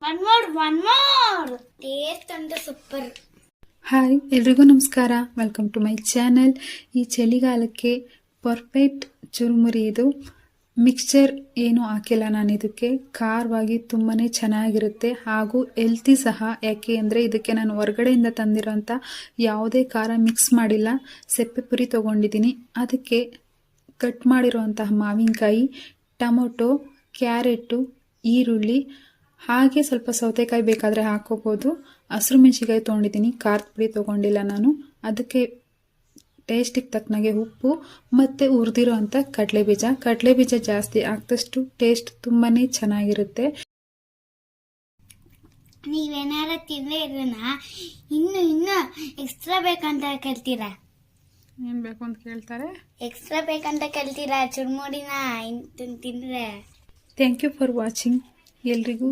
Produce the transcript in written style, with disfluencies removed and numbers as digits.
One more. Taste and super. Hi ಎಲ್ರಿಗೂ ನಮಸ್ಕಾರ. Welcome to my channel. ಈ ಚಳಿಗಾಲಕ್ಕೆ ಪರ್ಫೆಕ್ಟ್ ಚುರುಮುರಿ ಇದು. ಮಿಕ್ಸ್ಚರ್ ಏನೂ ಹಾಕಿಲ್ಲ ನಾನು ಇದಕ್ಕೆ. ಖಾರವಾಗಿ ತುಂಬಾ ಚೆನ್ನಾಗಿರುತ್ತೆ ಹಾಗೂ ಹೆಲ್ತಿ ಸಹ. ಯಾಕೆ ಅಂದರೆ ಇದಕ್ಕೆ ನಾನು ಹೊರಗಡೆಯಿಂದ ತಂದಿರೋಂಥ ಯಾವುದೇ ಖಾರ ಮಿಕ್ಸ್ ಮಾಡಿಲ್ಲ. ಸೆಪ್ಪೆ ಪುರಿ ತೊಗೊಂಡಿದ್ದೀನಿ. ಅದಕ್ಕೆ ಕಟ್ ಮಾಡಿರುವಂತಹ ಮಾವಿನಕಾಯಿ, ಟೊಮೊಟೊ, ಕ್ಯಾರೆಟು, ಈರುಳ್ಳಿ, ಹಾಗೆ ಸ್ವಲ್ಪ ಸೌತೆಕಾಯಿ ಬೇಕಾದರೆ ಹಾಕೋಬೋದು. ಹಸಿರು ಮೆಣಸಿಕಾಯಿ ತೊಗೊಂಡಿದ್ದೀನಿ, ಖಾರದ ಪುಡಿ ತೊಗೊಂಡಿಲ್ಲ ನಾನು. ಅದಕ್ಕೆ ಟೇಸ್ಟಿಗೆ ತಕ್ಕನಾಗೆ ಉಪ್ಪು ಮತ್ತು ಹುರಿದಿರೋ ಅಂಥ ಕಡಲೆಬೀಜ ಜಾಸ್ತಿ ಹಾಕಿದಷ್ಟು ಟೇಸ್ಟ್ ತುಂಬಾ ಚೆನ್ನಾಗಿರುತ್ತೆ. ನೀವೇನಾರ ತಿಂದರೆ ಇದನ್ನ ಇನ್ನು ಎಕ್ಸ್ಟ್ರಾ ಬೇಕಂತ ಕೇಳ್ತೀರಾ? ಏನು ಬೇಕು ಅಂತ ಕೇಳ್ತಾರೆ. ಎಕ್ಸ್ಟ್ರಾ ಬೇಕಂತ ಕೇಳ್ತೀರಾ ಚುರುಮುರಿನ ತಿಂದರೆ? Thank you for watching. ಎಲ್ರಿಗೂ